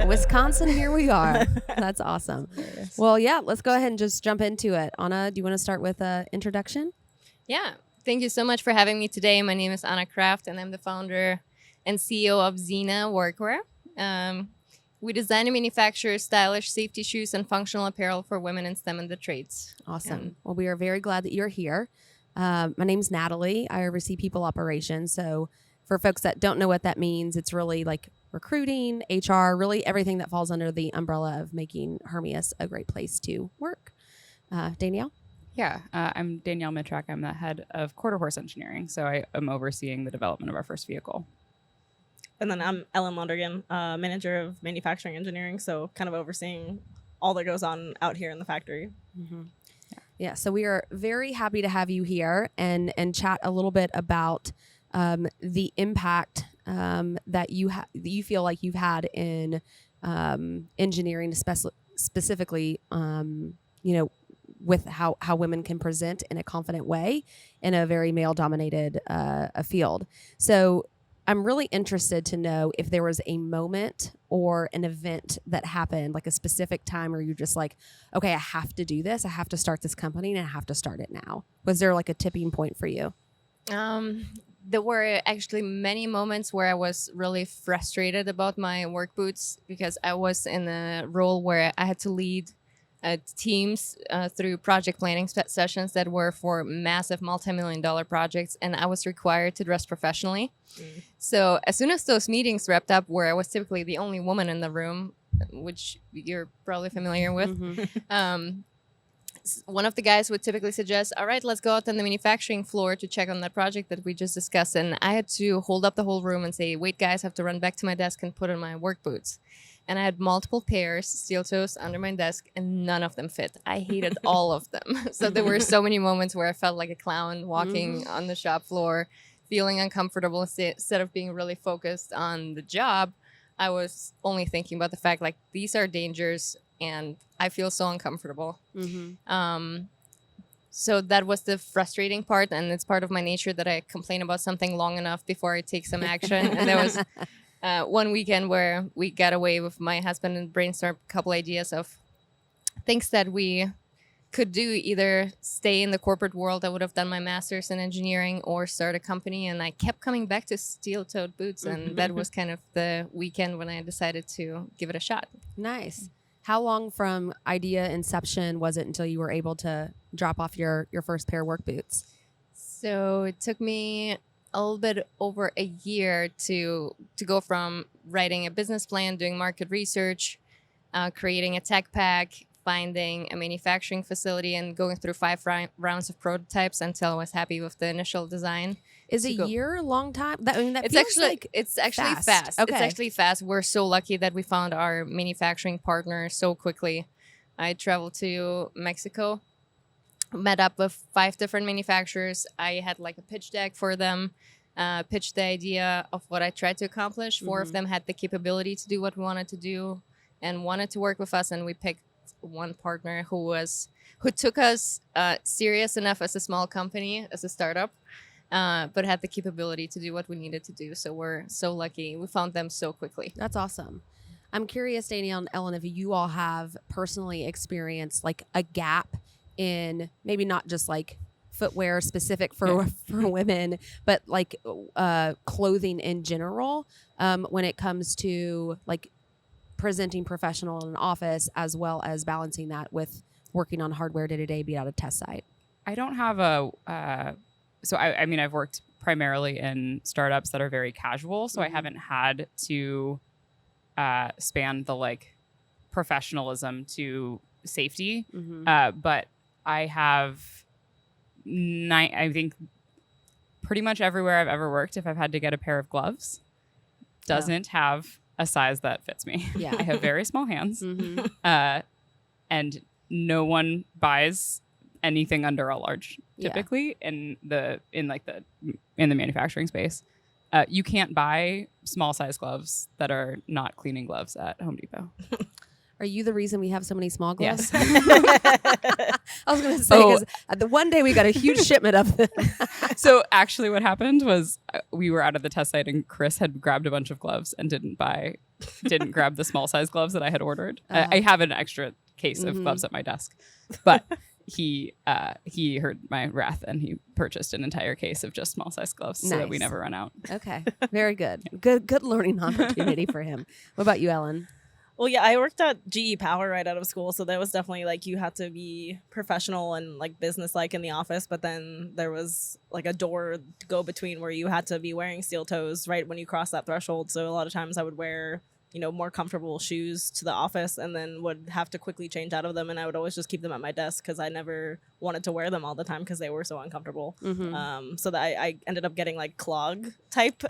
Wisconsin, here we are. That's awesome. Well, yeah, let's go ahead and just jump into it. Anna, do you want to start with an introduction? Yeah. Thank you so much for having me today. My name is Ana Kraft, and I'm the founder and CEO of Xena Workwear. We design and manufacture stylish safety shoes and functional apparel for women in STEM and the trades. Awesome. Well, we are very glad that you're here. My name's Natalie. I oversee people operations. So for folks that don't know what that means, it's really like recruiting, HR, really everything that falls under the umbrella of making Hermeus a great place to work. Danielle? Yeah, I'm Danielle Mitrak. I'm the head of Quarterhorse engineering. So I am overseeing the development of our first vehicle. And then I'm Londergan, manager of manufacturing engineering, so kind of overseeing all that goes on out here in the factory. Mm-hmm. Yeah, so we are very happy to have you here and chat a little bit about the impact that you feel like you've had in engineering, specifically, with how women can present in a confident way in a very male-dominated field. So I'm really interested to know if there was a moment or an event that happened, like a specific time where you're just like, okay, I have to do this. I have to start this company and I have to start it now. Was there like a tipping point for you? There were actually many moments where I was really frustrated about my work boots because I was in a role where I had to lead teams through project planning sessions that were for massive multi-million-dollar projects, and I was required to dress professionally. So as soon as those meetings wrapped up, where I was typically the only woman in the room, which you're probably familiar with, one of the guys would typically suggest, all right, let's go out on the manufacturing floor to check on that project that we just discussed. And I had to hold up the whole room and say, wait, guys, I have to run back to my desk and put on my work boots. And I had multiple pairs, steel toes, under my desk, and none of them fit. I hated all of them. So there were so many moments where I felt like a clown walking on the shop floor, feeling uncomfortable. Instead of being really focused on the job, I was only thinking about the fact, like, these are dangers, and I feel so uncomfortable. So that was the frustrating part, and it's part of my nature that I complain about something long enough before I take some action. And there was one weekend where we got away with my husband and brainstormed a couple ideas of things that we could do, either stay in the corporate world. I would have done my master's in engineering or start a company. And I kept coming back to steel-toed boots. And that was kind of the weekend when I decided to give it a shot. Nice. How long from idea inception was it until you were able to drop off your first pair of work boots? So it took me a little bit over a year to go from writing a business plan, doing market research, creating a tech pack, finding a manufacturing facility, and going through 5 rounds of prototypes until I was happy with the initial design. Is a year a long time? It's actually fast. Okay. It's actually fast. We're so lucky that we found our manufacturing partner so quickly. I traveled to Mexico, met up with 5 different manufacturers. I had like a pitch deck for them, pitched the idea of what I tried to accomplish. 4 of them had the capability to do what we wanted to do and wanted to work with us, and we picked one partner who took us serious enough as a small company, as a startup, but had the capability to do what we needed to do. So we're so lucky. We found them so quickly. That's awesome. I'm curious, Danielle and Ellen, if you all have personally experienced like a gap in maybe not just like footwear specific for women, but like clothing in general, when it comes to like presenting professional in an office, as well as balancing that with working on hardware day to day, be at a test site. I don't have I mean, I've worked primarily in startups that are very casual, so I haven't had to span the like professionalism to safety. But I have, I think pretty much everywhere I've ever worked, if I've had to get a pair of gloves, doesn't have a size that fits me. Yeah. I have very small hands, and no one buys anything under a large typically in the manufacturing space. You can't buy small size gloves that are not cleaning gloves at Home Depot. Are you the reason we have so many small gloves? Yes. I was going to say, because the one day we got a huge shipment of them. So actually what happened was we were out at the test site and Chris had grabbed a bunch of gloves and didn't grab the small size gloves that I had ordered. I have an extra case of gloves at my desk, but he heard my wrath and he purchased an entire case of just small size gloves so that we never run out. Okay. Very good. Good learning opportunity for him. What about you, Ellen? Well, yeah, I worked at GE Power right out of school, so that was definitely like you had to be professional and like business-like in the office, but then there was like a door go between where you had to be wearing steel toes right when you cross that threshold. So a lot of times I would wear, you know, more comfortable shoes to the office and then would have to quickly change out of them, and I would always just keep them at my desk because I never wanted to wear them all the time because they were so uncomfortable. So that I ended up getting like clog type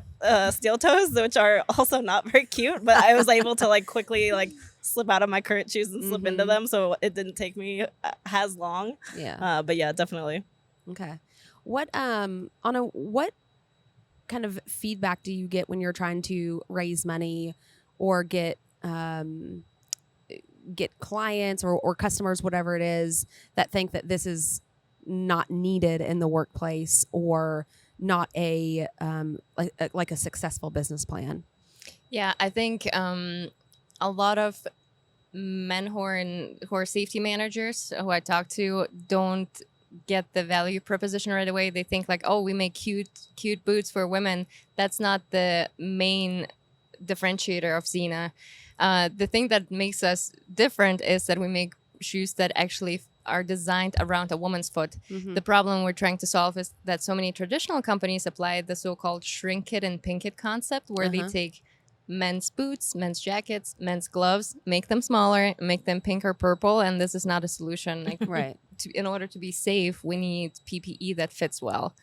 steel toes, which are also not very cute, but I was able to like quickly like slip out of my current shoes and slip into them, so it didn't take me as long. But yeah, definitely. Okay. What Anna, what kind of feedback do you get when you're trying to raise money or get clients or customers, whatever it is, that think that this is not needed in the workplace or not a like a successful business plan? Yeah, I think a lot of men who are safety managers who I talk to don't get the value proposition right away. They think like, oh, we make cute boots for women. That's not the main differentiator of Xena. The thing that makes us different is that we make shoes that actually are designed around a woman's foot. The problem we're trying to solve is that so many traditional companies apply the so-called shrink it and pink it concept, where they take men's boots, men's jackets, men's gloves, make them smaller, make them pink or purple, and this is not a solution. Like, Right. In order to be safe, we need PPE that fits well.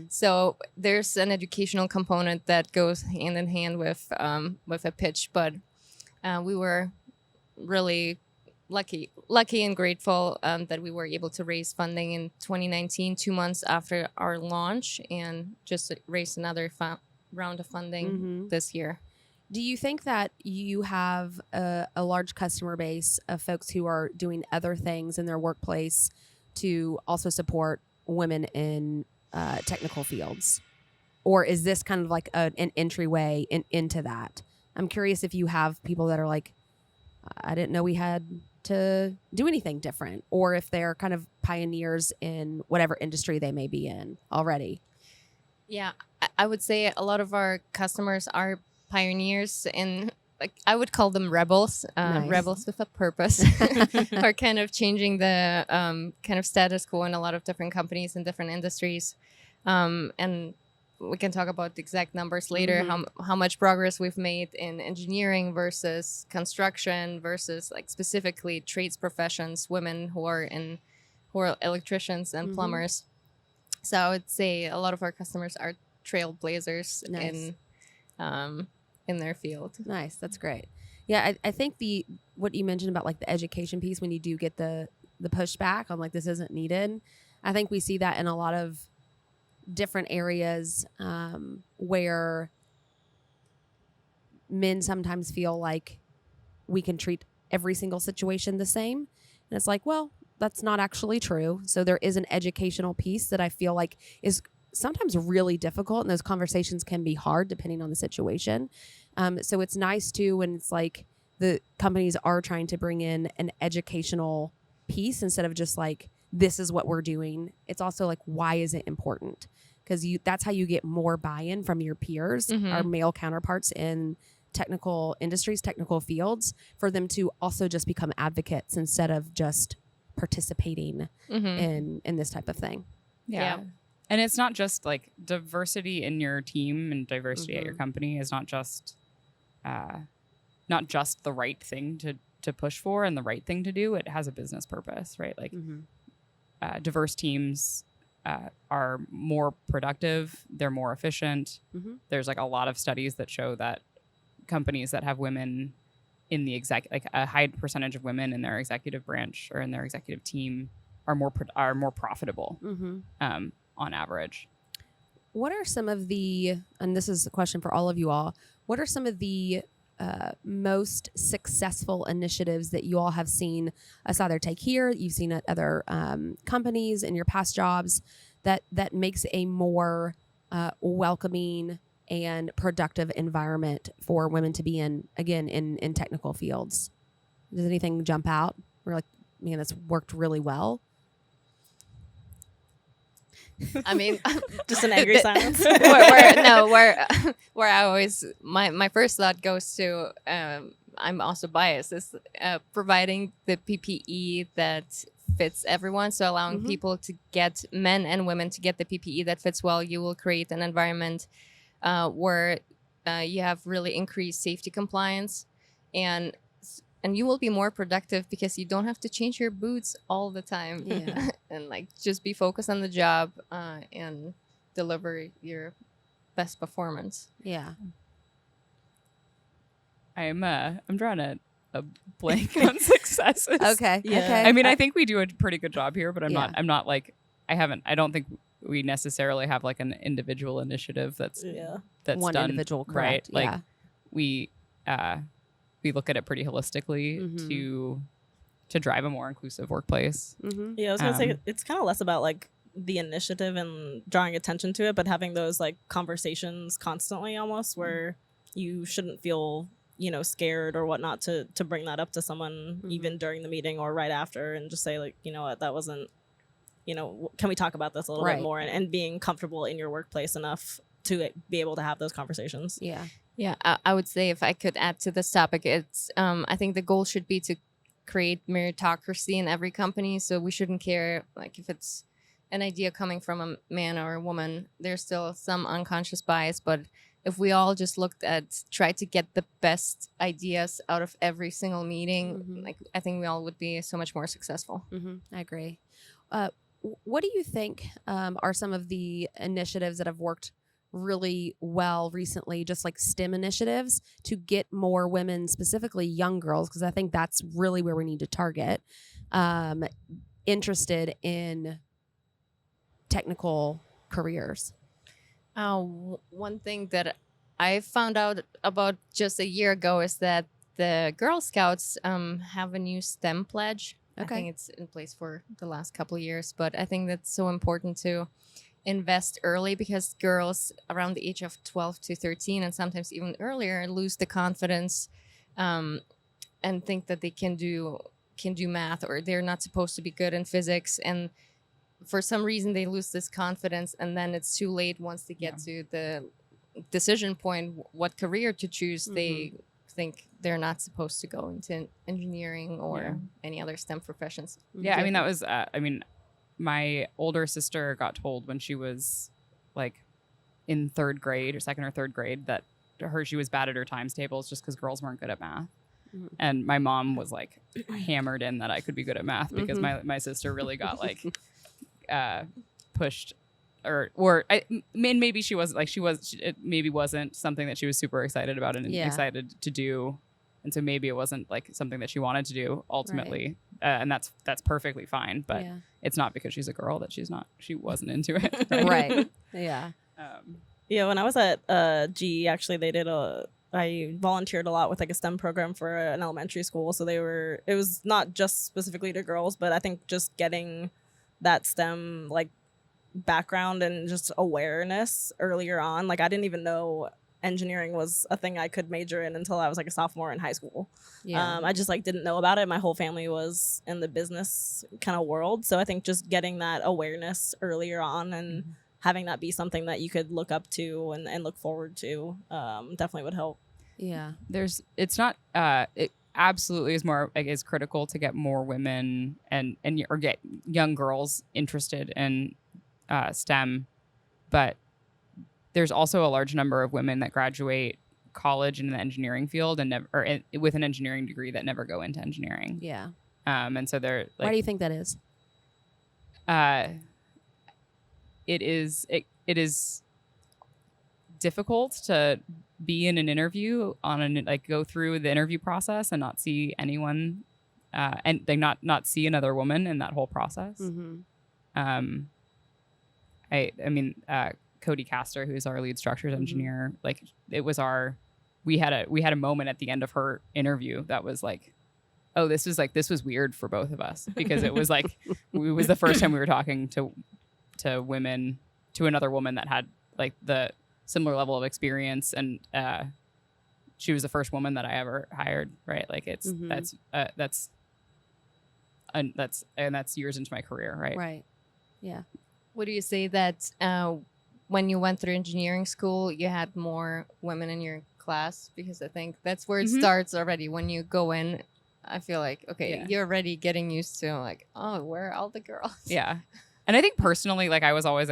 So there's an educational component that goes hand in hand with a pitch, but we were really lucky and grateful that we were able to raise funding in 2019, 2 months after our launch, and just raise another round of funding this year. Do you think that you have a large customer base of folks who are doing other things in their workplace to also support women in technical fields? Or is this kind of like an entryway into that? I'm curious if you have people that are like, I didn't know we had to do anything different, or if they're kind of pioneers in whatever industry they may be in already. Yeah, I would say a lot of our customers are pioneers in, like, I would call them rebels, Nice. rebels with a purpose, are kind of changing the kind of status quo in a lot of different companies and different industries. And we can talk about the exact numbers later, how much progress we've made in engineering versus construction versus like specifically trades professions, women who are electricians and plumbers. So I would say a lot of our customers are trailblazers in their field. Nice. That's great. Yeah, I think what you mentioned about like the education piece, when you do get the pushback on like this isn't needed, I think we see that in a lot of different areas where men sometimes feel like we can treat every single situation the same. And it's like, well, that's not actually true. So there is an educational piece that I feel like is sometimes really difficult, and those conversations can be hard depending on the situation. So it's nice too when it's like the companies are trying to bring in an educational piece instead of just like, this is what we're doing. It's also like, why is it important? Because that's how you get more buy-in from your peers, our male counterparts in technical industries, technical fields, for them to also just become advocates instead of just participating in this type of thing. Yeah. And it's not just like diversity in your team and diversity at your company is not just the right thing to push for and the right thing to do. It has a business purpose, right? Like diverse teams are more productive. They're more efficient. There's like a lot of studies that show that companies that have women in the like a high percentage of women in their executive branch or in their executive team are more profitable on average. What are some of the, and this is a question for all of you all, what are some of the most successful initiatives that you all have seen us either take here, you've seen at other companies in your past jobs, that makes a more welcoming and productive environment for women to be in, again, in technical fields? Does anything jump out? We're like, man, that's worked really well. I mean, Just an angry silence. where I always my first thought goes to I'm also biased is providing the PPE that fits everyone. So allowing people to get, men and women, to get the PPE that fits well. You will create an environment where you have really increased safety compliance, and you will be more productive because you don't have to change your boots all the time. Yeah. And like just be focused on the job and deliver your best performance. Yeah. I'm drawing a blank on successes. Okay. Yeah. Okay. I mean, I think we do a pretty good job here, but I'm Yeah. not like, I don't think we necessarily have like an individual initiative that's one done individual, right. correct? Like Yeah. we look at it pretty holistically to drive a more inclusive workplace. Mm-hmm. Yeah, I was gonna say it's kind of less about like the initiative and drawing attention to it, but having those like conversations constantly, almost, where you shouldn't feel, you know, scared or whatnot to bring that up to someone even during the meeting or right after, and just say like, you know what, that wasn't, you know, can we talk about this a little Right. bit more, and being comfortable in your workplace enough to be able to have those conversations. Yeah. Yeah, I would say, if I could add to this topic, it's I think the goal should be to create meritocracy in every company. So we shouldn't care like if it's an idea coming from a man or a woman. There's still some unconscious bias, but if we all just try to get the best ideas out of every single meeting, like I think we all would be so much more successful. I agree. What do you think are some of the initiatives that have worked really well recently, just like STEM initiatives, to get more women, specifically young girls, because I think that's really where we need to target, interested in technical careers? One thing that I found out about just a year ago is that the Girl Scouts have a new STEM pledge. I think it's in place for the last couple of years, but I think that's so important to invest early, because girls around the age of 12 to 13 and sometimes even earlier lose the confidence and think that they can do math, or they're not supposed to be good in physics, and for some reason they lose this confidence, and then it's too late once they get to the decision point what career to choose. They think they're not supposed to go into engineering or any other STEM professions. Yeah, I mean, that was my older sister got told when she was like in third grade or second or third grade that she was bad at her times tables just because girls weren't good at math. And my mom was like hammered in that I could be good at math because my sister really got like pushed, or maybe she wasn't like it maybe wasn't something that she was super excited about and excited to do. And so maybe it wasn't like something that she wanted to do ultimately. And that's perfectly fine. But it's not because she's a girl that she wasn't into it. Right. Yeah. Yeah, when I was at GE, actually, I volunteered a lot with like a STEM program for an elementary school. So it was not just specifically to girls, but I think just getting that STEM like background and just awareness earlier on. Like I didn't even know engineering was a thing I could major in until I was like a sophomore in high school. Yeah. I just like didn't know about it. My whole family was in the business kind of world. So I think just getting that awareness earlier on and having that be something that you could look up to and look forward to definitely would help. Yeah. It absolutely is more like is critical to get more women or get young girls interested in STEM, but there's also a large number of women that graduate college in the engineering field and with an engineering degree that never go into engineering. Yeah. And so they're like, why do you think that is? It is difficult to be in an interview go through the interview process and not see anyone and they not see another woman in that whole process. I mean Cody Castor, who's our lead structures engineer, like it was our we had a moment at the end of her interview that was like, oh, this was weird for both of us, because it was like it was the first time we were talking to women, to another woman that had like the similar level of experience, and she was the first woman that I ever hired, right? Like it's that's years into my career, right? Right. Yeah. Would you say that when you went through engineering school, you had more women in your class? Because I think that's where it starts already. When you go in, I feel like, okay, you're already getting used to like, oh, where are all the girls? Yeah. And I think personally, like I was always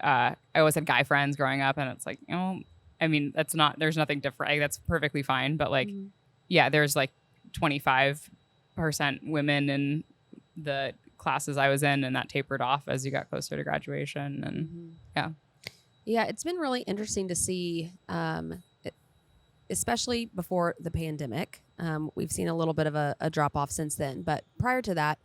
I always had guy friends growing up, and it's like, you know, I mean, there's nothing different. Like, that's perfectly fine. But like, yeah, there's like 25% women in the classes I was in, and that tapered off as you got closer to graduation. And yeah, it's been really interesting to see, especially before the pandemic. We've seen a little bit of a drop off since then, but prior to that,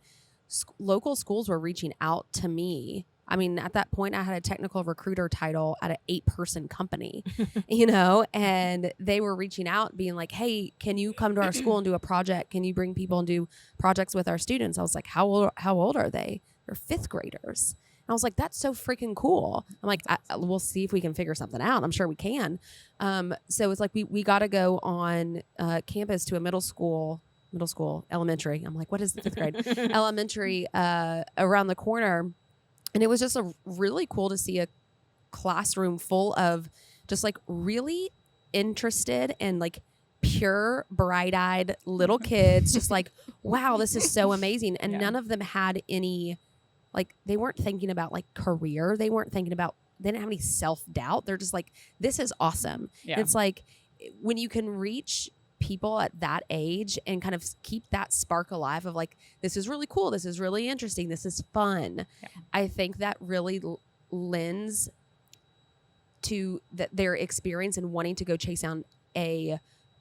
local schools were reaching out to me. I mean, at that point, I had a technical recruiter title at an 8-person company, you know, and they were reaching out being like, hey, can you come to our school and do a project? Can you bring people and do projects with our students? I was like, how old are they? They're 5th graders. And I was like, that's so freaking cool. I'm like, we'll see if we can figure something out. I'm sure we can. So it's like, we got to go on campus to a elementary. I'm like, what is the 5th grade? Elementary around the corner. And it was just really cool to see a classroom full of just like really interested and like pure, bright-eyed little kids, just like, wow, this is so amazing. And none of them had any, like, they weren't thinking about like career. They didn't have any self-doubt. They're just like, this is awesome. Yeah. And it's like, when you can reach people at that age and kind of keep that spark alive of like, this is really cool, this is really interesting, this is fun. I think that really lends to their experience and wanting to go chase down a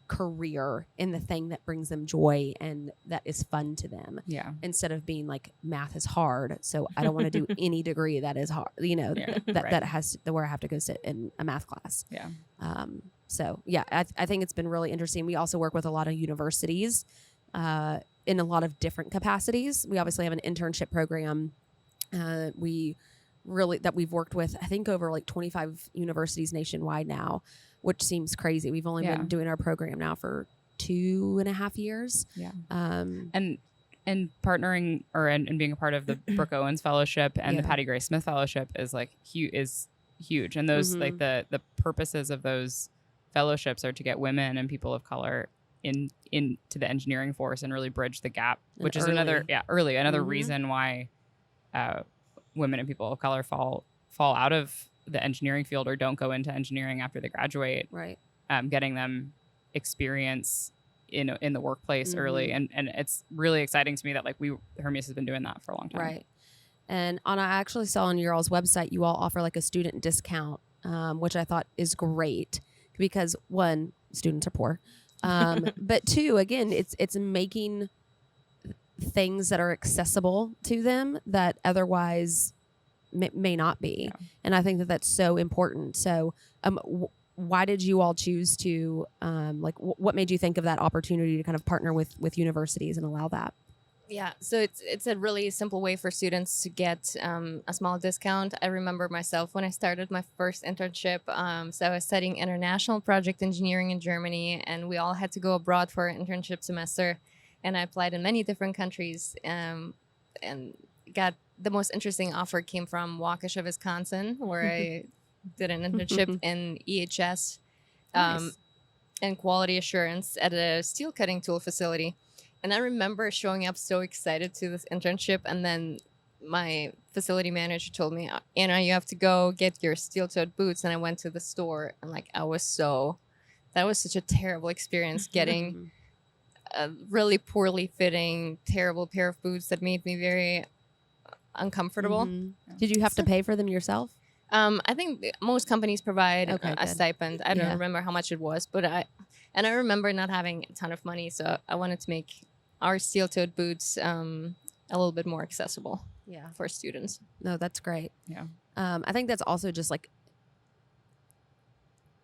career in the thing that brings them joy and that is fun to them, instead of being like, math is hard, so I don't want to do any degree that is hard, you know, that has where I have to go sit in a math class. So yeah, I think it's been really interesting. We also work with a lot of universities in a lot of different capacities. We obviously have an internship program. We've worked with, I think, over like 25 universities nationwide now, which seems crazy. We've only been doing our program now for 2.5 years. And partnering and being a part of the Brooke Owens Fellowship and the Patty Gray Smith Fellowship is like huge. And those like the purposes of those fellowships are to get women and people of color into the engineering force and really bridge the gap, which is another reason why women and people of color fall out of the engineering field or don't go into engineering after they graduate. Right. Getting them experience in the workplace early, and it's really exciting to me that like Hermeus has been doing that for a long time. Right. And Ana, I actually saw on your all's website you all offer like a student discount, which I thought is great because, one, students are poor, but two, again, it's making things that are accessible to them that otherwise may not be. And I think that that's so important. So why did you all choose to what made you think of that opportunity to kind of partner with universities and allow that? Yeah, so it's a really simple way for students to get a small discount. I remember myself when I started my first internship. So I was studying international project engineering in Germany, and we all had to go abroad for our internship semester. And I applied in many different countries, and got the most interesting offer came from Waukesha, Wisconsin, where I did an internship in EHS and quality assurance at a steel cutting tool facility. And I remember showing up so excited to this internship, and then my facility manager told me, Anna, you have to go get your steel-toed boots. And I went to the store, and like that was such a terrible experience getting a really poorly fitting, terrible pair of boots that made me very uncomfortable. Did you have to pay for them yourself? I think most companies provide a stipend. I don't remember how much it was, but I remember not having a ton of money, so I wanted to make our steel-toed boots a little bit more accessible for students. No, that's great. I think that's also just like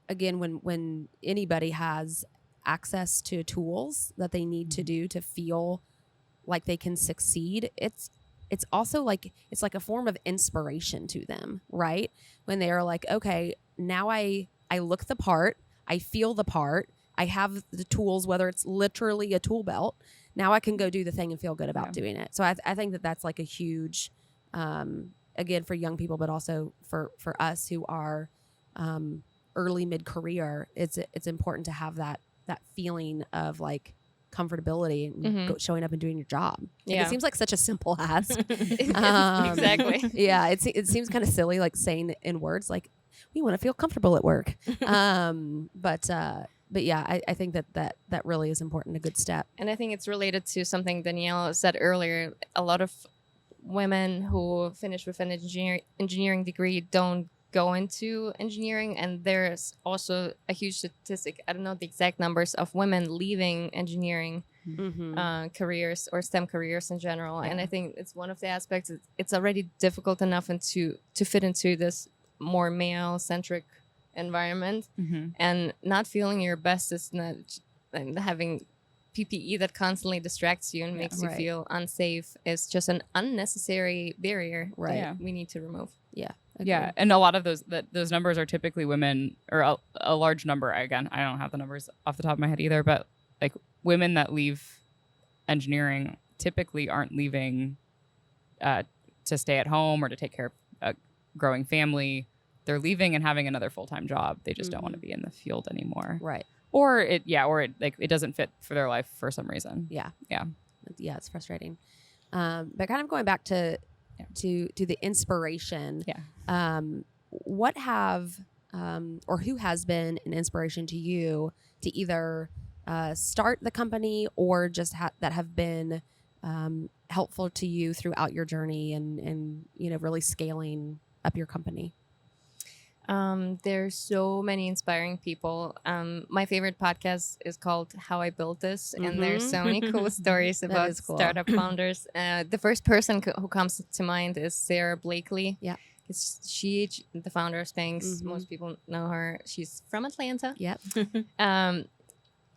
again, when anybody has access to tools that they need to do to feel like they can succeed, it's also like it's like a form of inspiration to them, right? When they are like, okay, now I look the part, I feel the part, I have the tools, whether it's literally a tool belt, now I can go do the thing and feel good about doing it. So I think that that's like a huge, again, for young people, but also for us who are early mid-career, it's important to have that feeling of like comfortability and showing up and doing your job. Like, it seems like such a simple ask. Exactly. Yeah, it seems kind of silly, like saying it in words, like we want to feel comfortable at work. But yeah, I think that really is important, a good step. And I think it's related to something Danielle said earlier. A lot of women who finish with an engineering degree don't go into engineering, and there's also a huge statistic, I don't know the exact numbers, of women leaving engineering careers or STEM careers in general. And I think it's one of the aspects. It's already difficult enough to fit into this more male-centric environment, and not feeling your best is not, and having PPE that constantly distracts you and makes you feel unsafe is just an unnecessary barrier that we need to remove. Yeah. Agreed. Yeah, and a lot of those numbers are typically women, or a large number. Again, I don't have the numbers off the top of my head either, but like women that leave engineering typically aren't leaving to stay at home or to take care of a growing family. They're leaving and having another full-time job. They just don't want to be in the field anymore. Right. Or it doesn't fit for their life for some reason. Yeah. Yeah. Yeah, it's frustrating. But kind of going back to the inspiration. Yeah. What have or who has been an inspiration to you to either start the company or just that have been helpful to you throughout your journey and really scaling up your company? There's so many inspiring people. My favorite podcast is called How I Built This, and there's so many cool stories about cool. startup founders. The first person who comes to mind is Sarah Blakely. Yeah. She, the founder of Spanx, most people know her. She's from Atlanta. Yep. I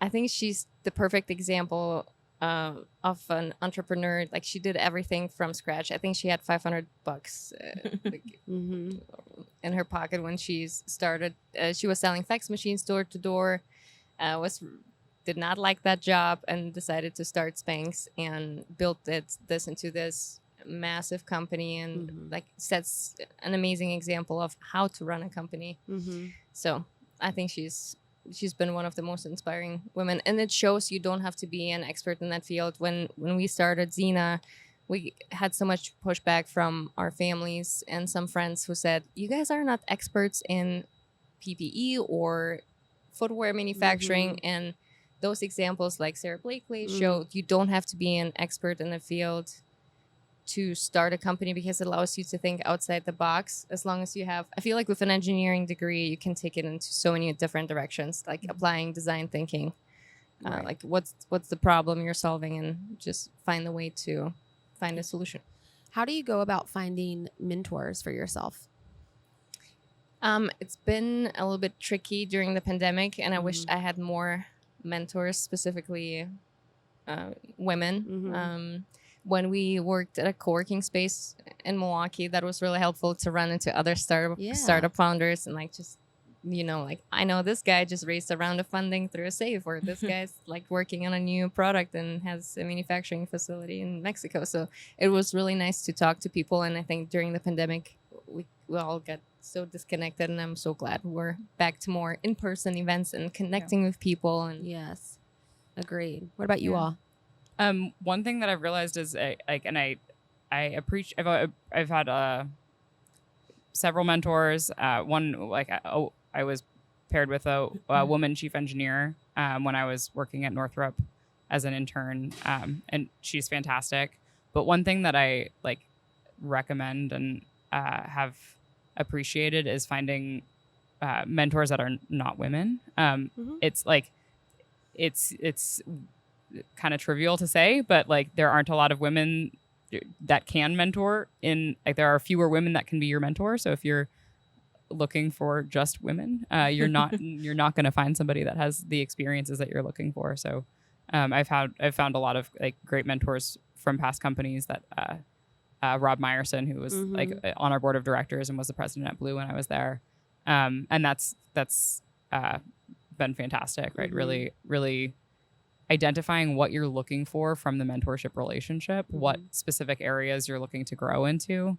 think she's the perfect example of an entrepreneur. Like, she did everything from scratch. I think she had $500 in her pocket when she started. She was selling fax machines door to door. Did not like that job and decided to start Spanx and built this into this massive company, and like sets an amazing example of how to run a company. So I think she's been one of the most inspiring women, and it shows you don't have to be an expert in that field. When we started Xena, we had so much pushback from our families and some friends who said, you guys are not experts in PPE or footwear manufacturing. And those examples like Sarah Blakely showed you don't have to be an expert in the field to start a company, because it allows you to think outside the box. As long as you have, I feel like with an engineering degree, you can take it into so many different directions, like applying design thinking, like what's the problem you're solving, and just find the way to find a solution. How do you go about finding mentors for yourself? It's been a little bit tricky during the pandemic, and I wish I had more mentors, specifically women. When we worked at a co-working space in Milwaukee, that was really helpful to run into other startup founders, and like, just, like, I know this guy just raised a round of funding through a SAFE, or this guy's like working on a new product and has a manufacturing facility in Mexico. So it was really nice to talk to people. And I think during the pandemic, we all got so disconnected, and I'm so glad we're back to more in-person events and connecting with people. And yes, agreed. What about you all? One thing that I've realized is I appreciate. I've had several mentors. One, like, I was paired with a woman chief engineer when I was working at Northrop as an intern, and she's fantastic. But one thing that I like recommend and have appreciated is finding mentors that are not women. It's like it's kind of trivial to say, but like, there aren't a lot of women that can mentor. There are fewer women that can be your mentor. So if you're looking for just women. You're not going to find somebody that has the experiences that you're looking for. So I've found a lot of like great mentors from past companies that Rob Meyerson, who was like on our board of directors and was the president at Blue when I was there. And that's been fantastic, right? Really identifying what you're looking for from the mentorship relationship, what specific areas you're looking to grow into,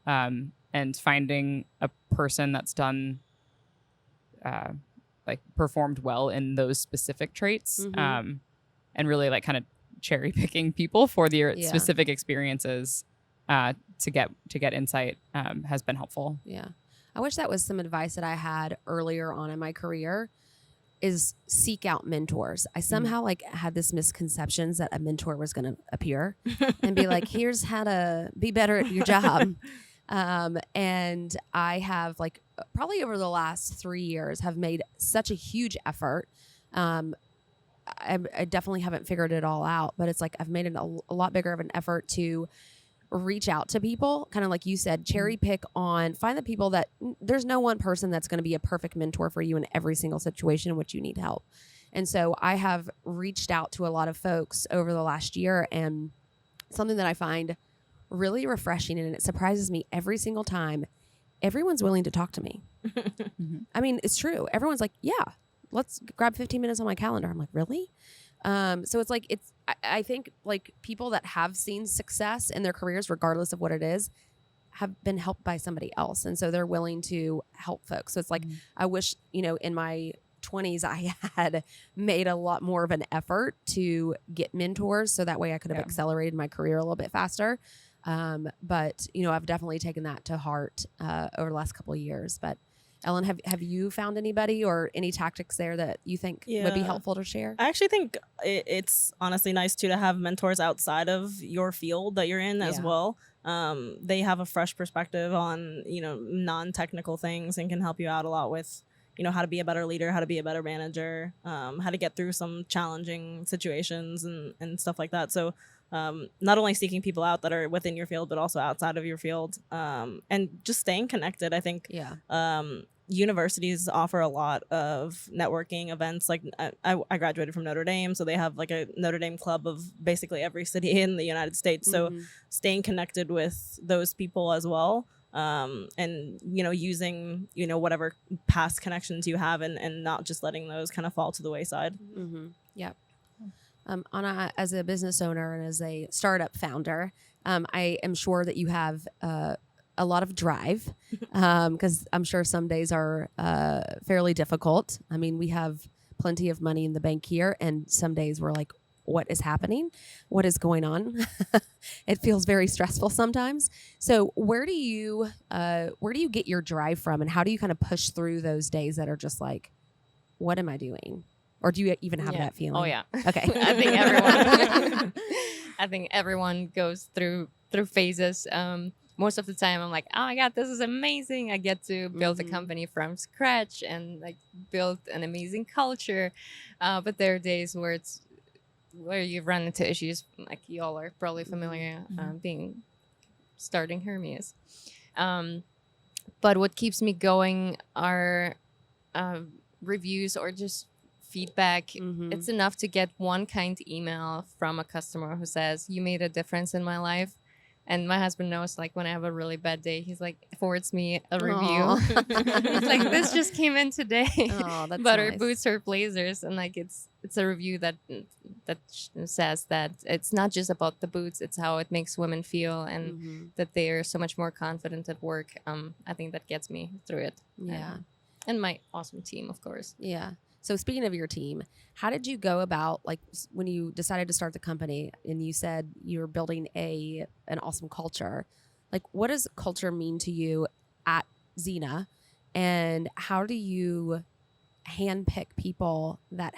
and finding a person that's done, like performed well in those specific traits, and really like kind of cherry picking people for their specific experiences, to get insight, has been helpful. Yeah. I wish that was some advice that I had earlier on in my career, is seek out mentors. I somehow like had this misconceptions that a mentor was going to appear and be like, here's how to be better at your job. And I have like probably over the last 3 years have made such a huge effort. I definitely haven't figured it all out, but it's like I've made it a lot bigger of an effort to reach out to people, kind of like you said, cherry pick find the people that there's no one person that's going to be a perfect mentor for you in every single situation in which you need help. And so I have reached out to a lot of folks over the last year, and something that I find really refreshing, and it surprises me every single time, everyone's willing to talk to me. I mean, it's true. Everyone's like, yeah, let's grab 15 minutes on my calendar. I'm like, really? So it's like, I think like people that have seen success in their careers, regardless of what it is, have been helped by somebody else. And so they're willing to help folks. So it's like, I wish, in my 20s, I had made a lot more of an effort to get mentors. So that way I could have accelerated my career a little bit faster. But I've definitely taken that to heart, over the last couple of years. But Ellen, have you found anybody or any tactics there that you think would be helpful to share? I actually think it's honestly nice too to have mentors outside of your field that you're in as well. They have a fresh perspective on, non-technical things and can help you out a lot with, how to be a better leader, how to be a better manager, how to get through some challenging situations and stuff like that. So not only seeking people out that are within your field, but also outside of your field, and just staying connected. I think universities offer a lot of networking events. Like I graduated from Notre Dame, so they have like a Notre Dame club of basically every city in the United States. So staying connected with those people as well, and using whatever past connections you have, and not just letting those kind of fall to the wayside. Yep. Ana, as a business owner and as a startup founder, I am sure that you have a lot of drive, because I'm sure some days are fairly difficult. I mean, we have plenty of money in the bank here, and some days we're like, what is happening? What is going on? It feels very stressful sometimes. So where do you get your drive from, and how do you kind of push through those days that are just like, what am I doing? Or do you even have that feeling? Oh yeah. Okay. I think everyone goes through phases. Most of the time I'm like, oh my God, this is amazing. I get to build a company from scratch and like build an amazing culture. But there are days where you run into issues, like you all are probably familiar, starting Hermeus. But what keeps me going are reviews or just feedback. It's enough to get one kind email from a customer who says, you made a difference in my life. And my husband knows, like, when I have a really bad day, he's like, forwards me a review. He's like, this just came in today. Oh, that's but nice. our boots are blazers. And like, it's a review that says that it's not just about the boots, it's how it makes women feel, and that they are so much more confident at work. I think that gets me through it. Yeah. And my awesome team, of course. Yeah. So speaking of your team, how did you go about, like, when you decided to start the company and you said you were building an awesome culture? Like, what does culture mean to you at Xena, and how do you handpick people that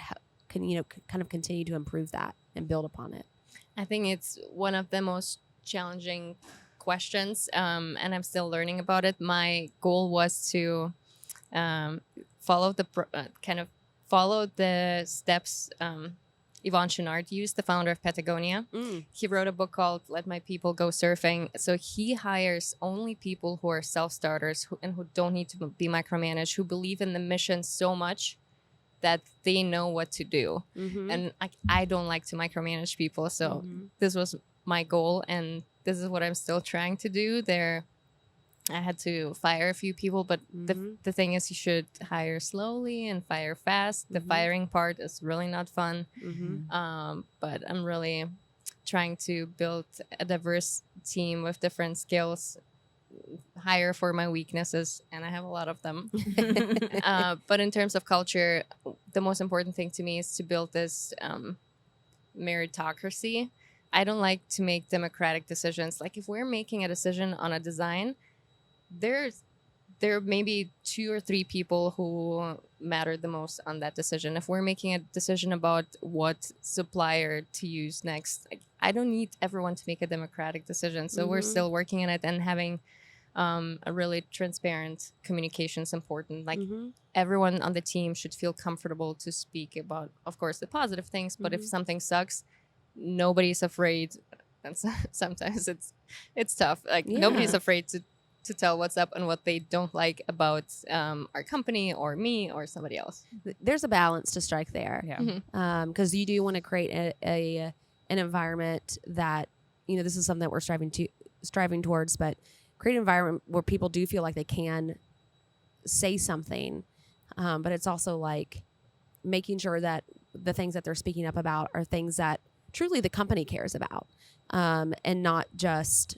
can, kind of continue to improve that and build upon it? I think it's one of the most challenging questions, and I'm still learning about it. My goal was to follow the steps Yvon Chouinard used, the founder of Patagonia. He wrote a book called Let My People Go Surfing. So he hires only people who are self-starters and who don't need to be micromanaged, who believe in the mission so much that they know what to do. And I don't like to micromanage people. So this was my goal, and this is what I'm still trying to do. I had to fire a few people, but the thing is, you should hire slowly and fire fast. The firing part is really not fun. But I'm really trying to build a diverse team with different skills, hire for my weaknesses, and I have a lot of them. But in terms of culture, the most important thing to me is to build this meritocracy. I don't like to make democratic decisions. Like if we're making a decision on a design, there may be 2 or 3 people who matter the most on that decision. If we're making a decision about what supplier to use next, I don't need everyone to make a democratic decision. So we're still working on it, and having a really transparent communication is important. Like everyone on the team should feel comfortable to speak about, of course, the positive things, but if something sucks, nobody's afraid. And sometimes it's tough. Like nobody's afraid to tell what's up and what they don't like about our company or me or somebody else. There's a balance to strike there. Yeah. Because you do want to create an environment that, this is something that we're striving towards, but create an environment where people do feel like they can say something. But it's also like making sure that the things that they're speaking up about are things that truly the company cares about, and not just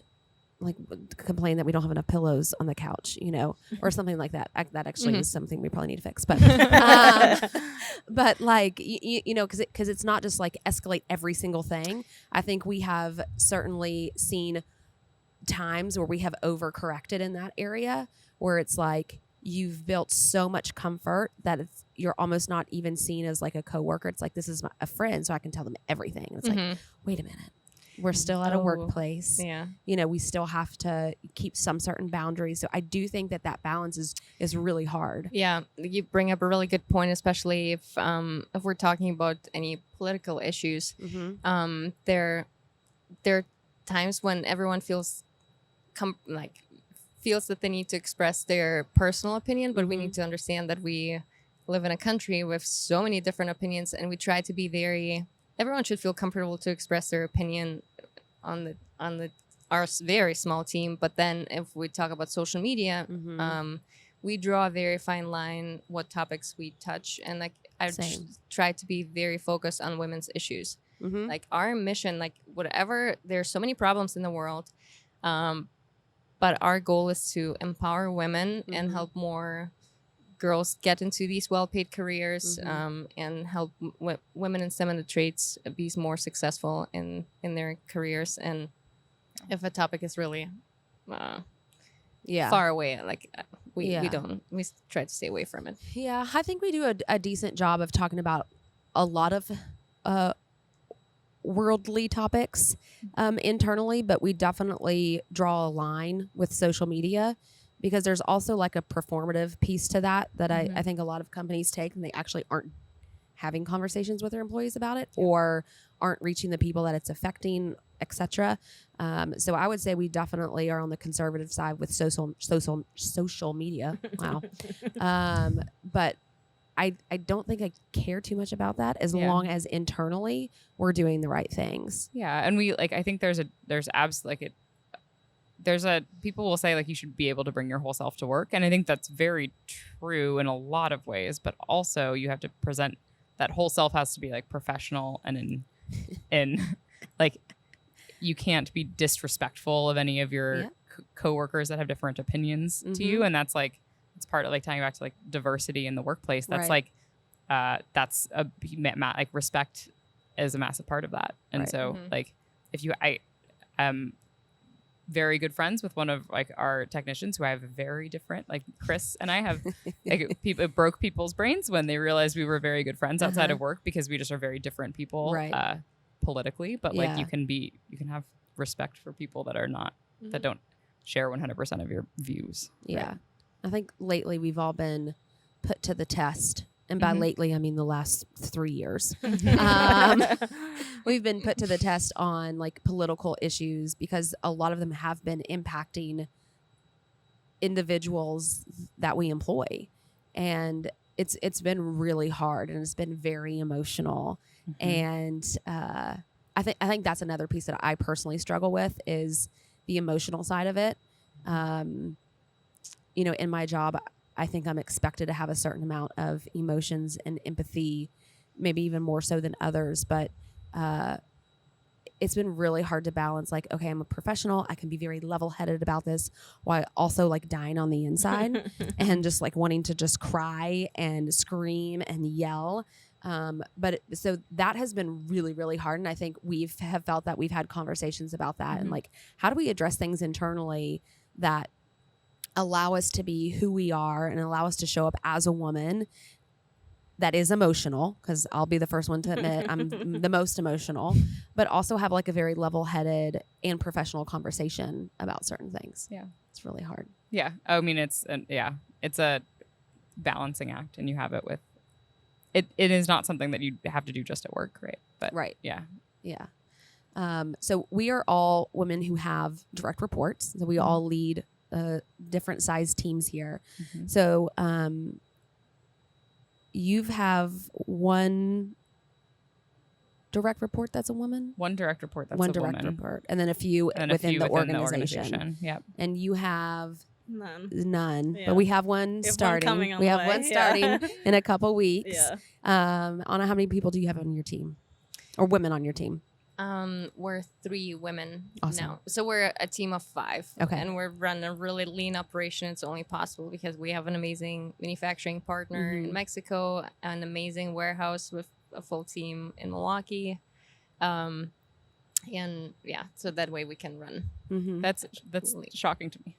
like complain that we don't have enough pillows on the couch, or something like that. That actually is something we probably need to fix. But, but like, because it's not just like escalate every single thing. I think we have certainly seen times where we have overcorrected in that area, where it's like you've built so much comfort that you're almost not even seen as like a coworker. It's like, this is a friend, so I can tell them everything. And it's like, wait a minute. We're still at a workplace. Yeah. We still have to keep some certain boundaries. So I do think that balance is really hard. Yeah, you bring up a really good point, especially if we're talking about any political issues. There are times when everyone feels that they need to express their personal opinion, but we need to understand that we live in a country with so many different opinions, and we try to be everyone should feel comfortable to express their opinion on our very small team. But then if we talk about social media, we draw a very fine line what topics we touch, and like I try to be very focused on women's issues. Like our mission, like whatever, there's so many problems in the world, but our goal is to empower women and help more girls get into these well-paid careers, and help women in STEM and the trades be more successful in their careers. And if a topic is really far away, like we try to stay away from it. Yeah, I think we do a decent job of talking about a lot of worldly topics internally, but we definitely draw a line with social media, because there's also like a performative piece to that I think a lot of companies take, and they actually aren't having conversations with their employees about it, or aren't reaching the people that it's affecting, etc. So I would say we definitely are on the conservative side with social media. Wow. But I don't think I care too much about that, as long as internally we're doing the right things. Yeah, and we I think people will say like you should be able to bring your whole self to work, and I think that's very true in a lot of ways, but also you have to present that whole self has to be like professional, and in like you can't be disrespectful of any of your coworkers that have different opinions to you, and that's like it's part of like tying back to like diversity in the workplace. That's like that's like respect is a massive part of that, and so like if you very good friends with one of like our technicians who I have very different, like Chris and I have like it broke people's brains when they realized we were very good friends outside of work, because we just are very different people politically, but like you can have respect for people that are not that don't share 100% of your views. I think lately we've all been put to the test And by Mhm. lately, I mean the last 3 years. We've been put to the test on like political issues because a lot of them have been impacting individuals that we employ. And it's been really hard and it's been very emotional. Mhm. And I think that's another piece that I personally struggle with is the emotional side of it. You know, in my job, I think I'm expected to have a certain amount of emotions and empathy, maybe even more so than others. But it's been really hard to balance. Like, okay, I'm a professional. I can be very level-headed about this while also like dying on the inside and just like wanting to just cry and scream and yell. So that has been really, really hard. And I think have felt that we've had conversations about that and like, how do we address things internally that allow us to be who we are and allow us to show up as a woman that is emotional, because I'll be the first one to admit I'm the most emotional, but also have like a very level-headed and professional conversation about certain things. Yeah. It's really hard. Yeah. I mean, it's a balancing act, and you have it with it. It is not something that you have to do just at work, right? But Right. Yeah. Yeah. So we are all women who have direct reports. So we all lead different size teams here. Mhm. So you have one direct report that's a woman? One direct report that's one a direct woman. report. And then a few And a within few the within organization. Yep. And you have none. Yeah. But we have one We have one starting. coming on We the have way, one yeah. starting in a couple weeks. Yeah. Anna, how many people do you have on your team? Or women on your team? We're 3 women Awesome. now. So we're a team of 5. Okay. And we're running a really lean operation. It's only possible because we have an amazing manufacturing partner in Mexico, an amazing warehouse with a full team in Milwaukee. And yeah, so that way we can run. Mm-hmm. That's Lean. shocking to me.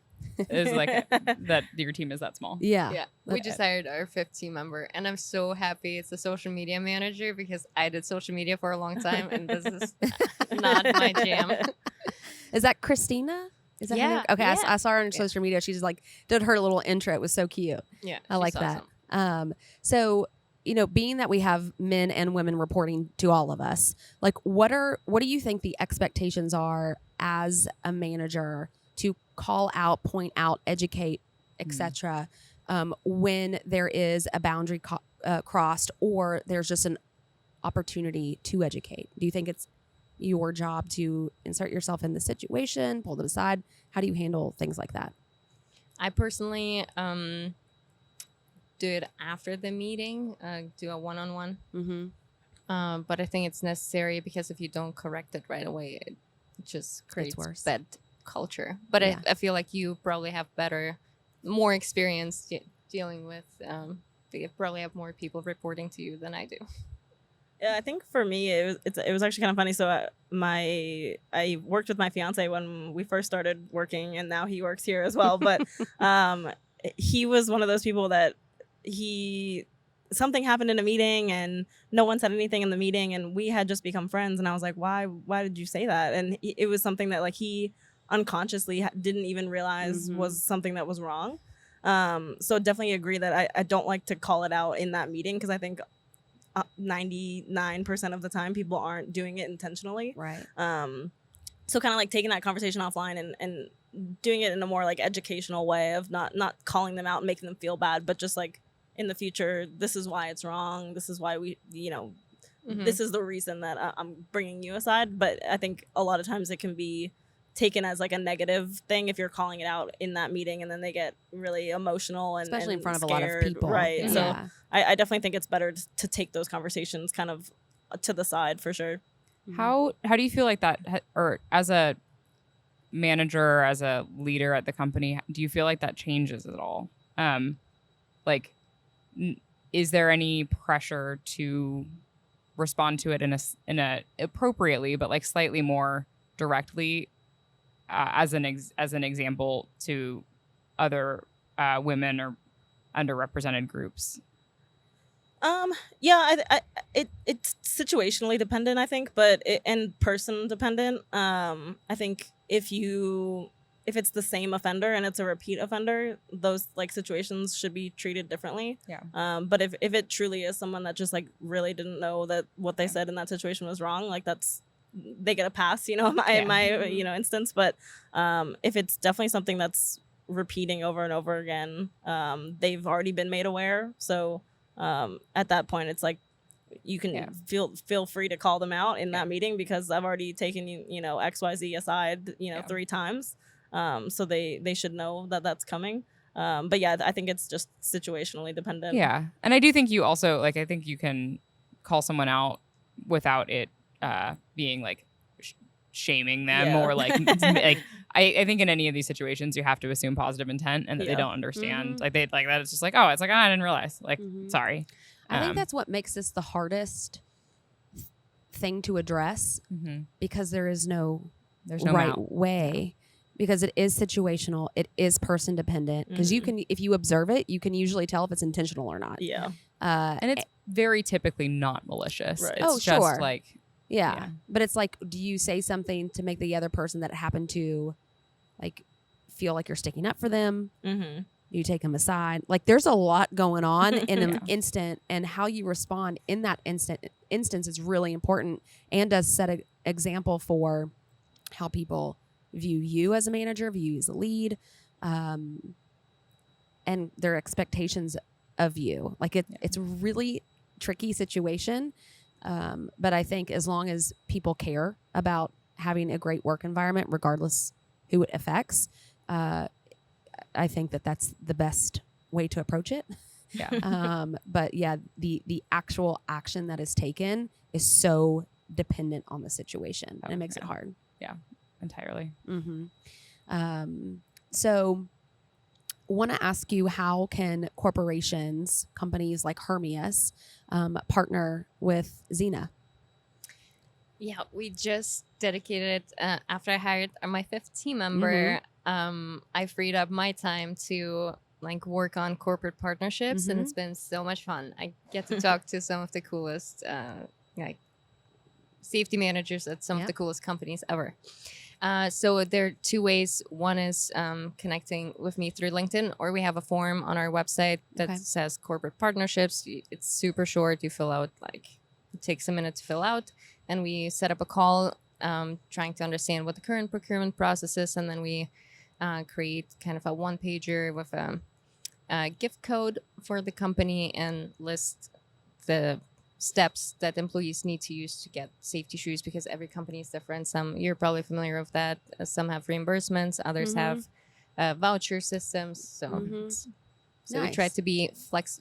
Is like that your team is that small. Yeah. Yeah, we just hired our 5th team member, and I'm so happy it's a social media manager because I did social media for a long time, and this is not my jam. Is that Christina? Is that her Yeah, name? Okay, yeah. I saw her on social media. She just like did her little intro. It was so cute. Yeah, I like she's that. awesome. So, you know, being that we have men and women reporting to all of us, like what do you think the expectations are as a manager to call out, point out, educate, etc. When there is a boundary crossed or there's just an opportunity to educate? Do you think it's your job to insert yourself in the situation, pull them aside? How do you handle things like that? I personally do it after the meeting, do a one-on-one. Mm-hmm. But I think it's necessary because if you don't correct it right away, it just creates worse. bad culture. But Yeah. I feel like you probably have more experience dealing with. You probably have more people reporting to you than I do. Yeah, I think for me it was actually kind of funny. So I worked with my fiance when we first started working, and now he works here as well. But he was one of those people that something happened in a meeting and no one said anything in the meeting, and we had just become friends. And I was like, why did you say that? And it was something that like he unconsciously didn't even realize was something that was wrong. So definitely agree that I don't like to call it out in that meeting because I think 99% of the time people aren't doing it intentionally. Right. So kind of like taking that conversation offline and doing it in a more like educational way of not calling them out and making them feel bad, but just like in the future, this is why it's wrong. This is why we, this is the reason that I'm bringing you aside. But I think a lot of times it can be taken as like a negative thing if you're calling it out in that meeting, and then they get really emotional and Especially in and front of a scared. lot of people. Right. So Yeah. I definitely think it's better to take those conversations kind of to the side for sure. How do you feel like that, or as a manager, or as a leader at the company, do you feel like that changes at all? Is there any pressure to respond to it in a appropriately, but like slightly more directly, as an example to other women or underrepresented groups? Yeah, it's situationally dependent, I think, but and person dependent. I think if you if it's the same offender and it's a repeat offender, those like situations should be treated differently. But if it truly is someone that just like really didn't know that what they said in that situation was wrong, like they get a pass, in my instance. But if it's definitely something that's repeating over and over again, they've already been made aware. So at that point, it's like you can feel free to call them out in that meeting, because I've already taken XYZ aside 3 times, so they should know that that's coming. But yeah, I think it's just situationally dependent. Yeah, and I do think you also like, I think you can call someone out without it being like shaming them or like like I think in any of these situations you have to assume positive intent and that they don't understand. Like they like that, it's just like, oh, it's like, I didn't realize, like sorry. I think that's what makes this the hardest thing to address, because there's no right way, because it is situational, it is person dependent, because you can, if you observe it, you can usually tell if it's intentional or not. And it's very typically not malicious. Right. It's just like but it's like, do you say something to make the other person that it happened to like feel like you're sticking up for them? You take them aside. Like there's a lot going on in an instant, and how you respond in that instance is really important, and does set an example for how people view you as a manager, view you as a lead, and their expectations of you. Like it's a really tricky situation. But I think as long as people care about having a great work environment, regardless who it affects, I think that's the best way to approach it. But yeah, the actual action that is taken is so dependent on the situation, and it makes it hard. Yeah, entirely. So want to ask you, how can corporations, companies like Hermeus, partner with Xena? Yeah, we just dedicated, after I hired my 5th team member, I freed up my time to like work on corporate partnerships, and it's been so much fun. I get to talk to some of the coolest like safety managers at some of the coolest companies ever. So there are 2 ways. One is connecting with me through LinkedIn, or we have a form on our website that says corporate partnerships. It's super short. You fill out, like, it takes a minute to fill out, and we set up a call trying to understand what the current procurement process is, and then we create kind of a 1-pager with a gift code for the company and list the steps that employees need to use to get safety shoes, because every company is different. Some, you're probably familiar with that. Some have reimbursements, others have voucher systems. So, so we try to be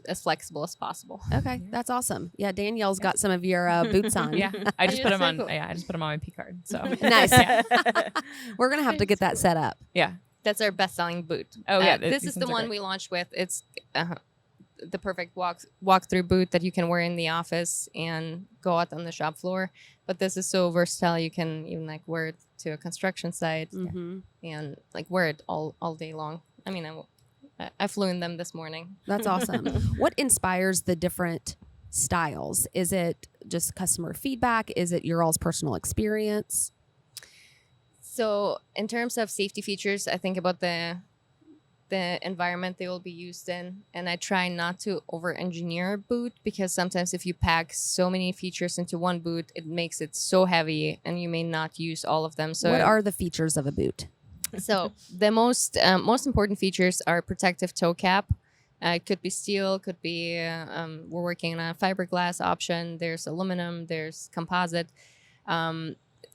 as flexible as possible. Okay, that's awesome. Yeah, Danielle's got some of your boots on. I just put them on. Yeah, I just put them on my P card. So nice. We're gonna have to get that set up. Yeah, that's our best-selling boot. Oh yeah, this is the one we launched with. It's the perfect walk-through boot that you can wear in the office and go out on the shop floor. But this is so versatile. You can even like wear it to a construction site and like wear it all day long. I mean, I flew in them this morning. That's awesome. What inspires the different styles? Is it just customer feedback? Is it your all's personal experience? So in terms of safety features, I think about the environment they will be used in, and I try not to over-engineer a boot, because sometimes if you pack so many features into one boot, it makes it so heavy and you may not use all of them. So what are the features of a boot? So the most important features are protective toe cap. It could be steel, could be we're working on a fiberglass option. There's aluminum, there's composite.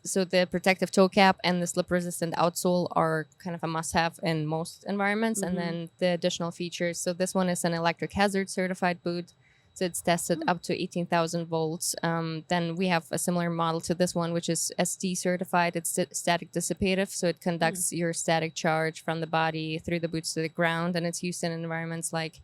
So the protective toe cap and the slip-resistant outsole are kind of a must-have in most environments. And then the additional features. So this one is an electric hazard certified boot. So it's tested up to 18,000 volts. Then we have a similar model to this one, which is SD certified. It's static dissipative. So it conducts your static charge from the body through the boots to the ground. And it's used in environments like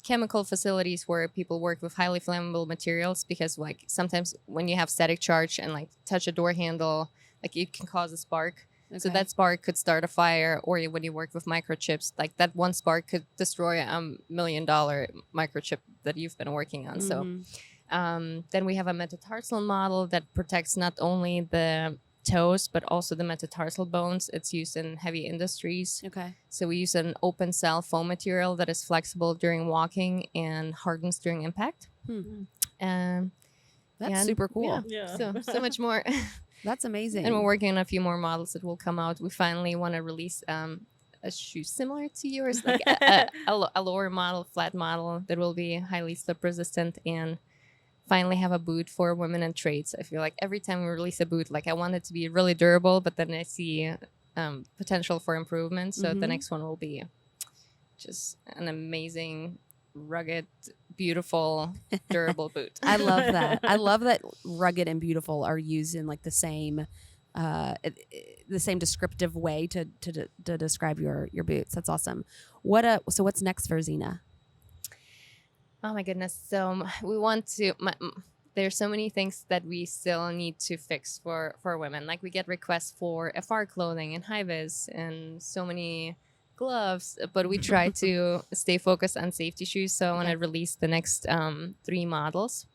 chemical facilities where people work with highly flammable materials, because like sometimes when you have static charge and like touch a door handle, like it can cause a spark. So that spark could start a fire, or when you work with microchips, like that one spark could destroy $1 million microchip that you've been working on. So then we have a metatarsal model that protects not only the toes, but also the metatarsal bones. It's used in heavy industries. Okay. So we use an open cell foam material that is flexible during walking and hardens during impact. Hmm. And That's super cool. Yeah. so much more. That's amazing. And we're working on a few more models that will come out. We finally want to release a shoe similar to yours, like a lower model, flat model that will be highly slip resistant, and finally have a boot for women in trades. I feel like every time we release a boot, like I want it to be really durable, but then I see potential for improvement. So the next one will be just an amazing, rugged, beautiful, durable boot. I love that. I love that rugged and beautiful are used in like the same descriptive way to describe your boots. That's awesome. So what's next for Xena? Oh my goodness. So we want to there's so many things that we still need to fix for women. Like we get requests for FR clothing and high vis and so many gloves, but we try to stay focused on safety shoes. So I want to release the next 3 models,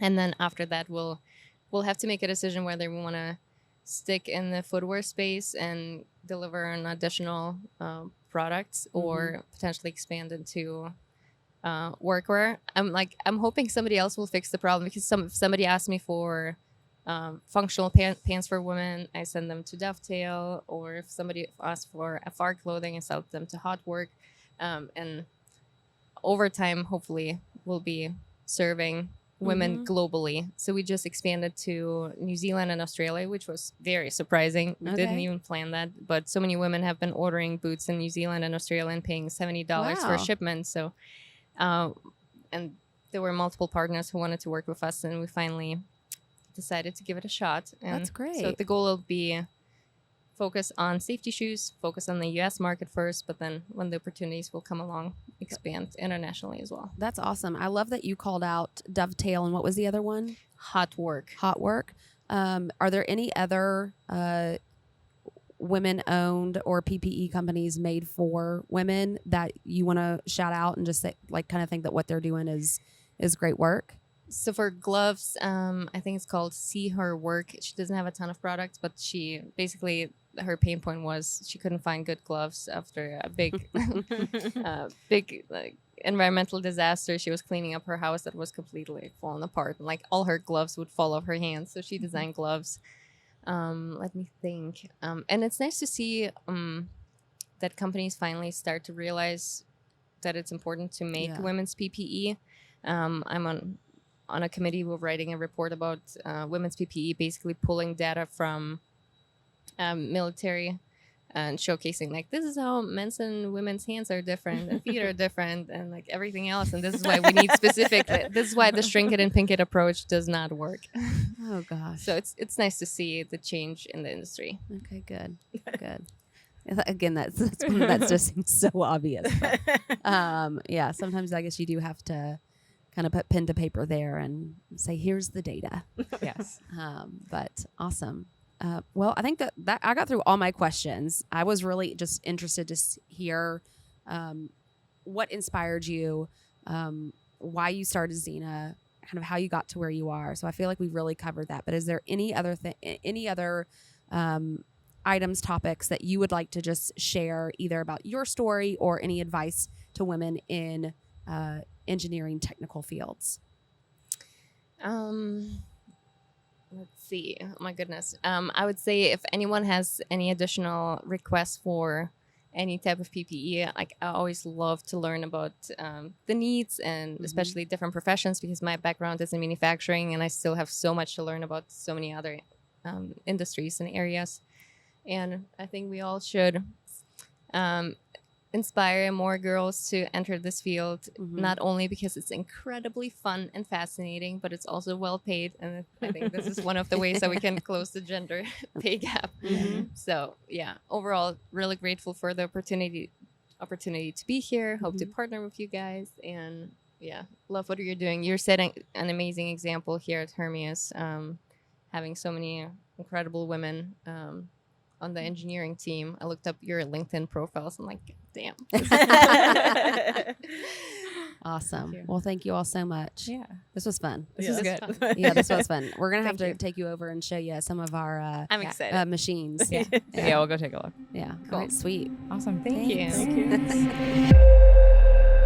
and then after that we'll have to make a decision whether we want to stick in the footwear space and deliver an additional products or potentially expand into workwear. I'm hoping somebody else will fix the problem, because if somebody asked me for functional pants for women, I send them to Dovetail, or if somebody asks for FR clothing, I sell them to Hot Work, and over time hopefully we'll be serving women globally. So we just expanded to New Zealand and Australia, which was very surprising. We didn't even plan that, but so many women have been ordering boots in New Zealand and Australia and paying $70 for a shipment. So and there were multiple partners who wanted to work with us, and we finally decided to give it a shot. And that's great. So the goal will be focus on safety shoes, focus on the US market first, but then when the opportunities will come along, expand internationally as well. That's awesome. I love that you called out Dovetail, and what was the other one? Hot Work. Hot Work. Are there any other women-owned or PPE companies made for women that you want to shout out and just say, like, kind of think that what they're doing is great work? So for gloves, I think it's called See Her Work. She doesn't have a ton of products, but she basically, her pain point was she couldn't find good gloves after a big, big like environmental disaster. She was cleaning up her house that was completely falling apart, and like all her gloves would fall off her hands. So she designed gloves. Let me think. And it's nice to see that companies finally start to realize that it's important to make women's PPE. I'm on a committee. We're writing a report about women's PPE, basically pulling data from military and showcasing, like, this is how men's and women's hands are different and feet are different and like everything else. And this is why we need specific, this is why the shrink it and pink it approach does not work. Oh gosh. So it's nice to see the change in the industry. Okay, good. Again, that just seems so obvious. But, yeah, sometimes I guess you do have to kind of put pen to paper there and say, here's the data. Yes. But awesome. Well, I think that I got through all my questions. I was really just interested to hear what inspired you, why you started Xena, kind of how you got to where you are. So I feel like we really covered that. But is there any other items, topics that you would like to just share, either about your story or any advice to women in engineering technical fields? Let's see. Oh my goodness. I would say if anyone has any additional requests for any type of PPE, like, I always love to learn about the needs and especially different professions, because my background is in manufacturing and I still have so much to learn about so many other industries and areas. And I think we all should inspire more girls to enter this field, not only because it's incredibly fun and fascinating, but it's also well paid. And I think this is one of the ways that we can close the gender pay gap. So yeah, overall, really grateful for the opportunity to be here. Hope to partner with you guys, and yeah, love what you're doing. You're setting an amazing example here at Hermeus, having so many incredible women on the engineering team. I looked up your LinkedIn profiles. I'm like, damn. Awesome. you. Well, thank you all so much. Yeah. This was fun. This Yeah. is This good. fun. Yeah, this was fun. We're gonna have Thank to you. take you over and show you some of our I'm Yeah. excited. machines. Yeah. Yeah, we'll go take a look. Yeah. Cool. All right, sweet. Awesome. Thank you. Thanks. Thank you.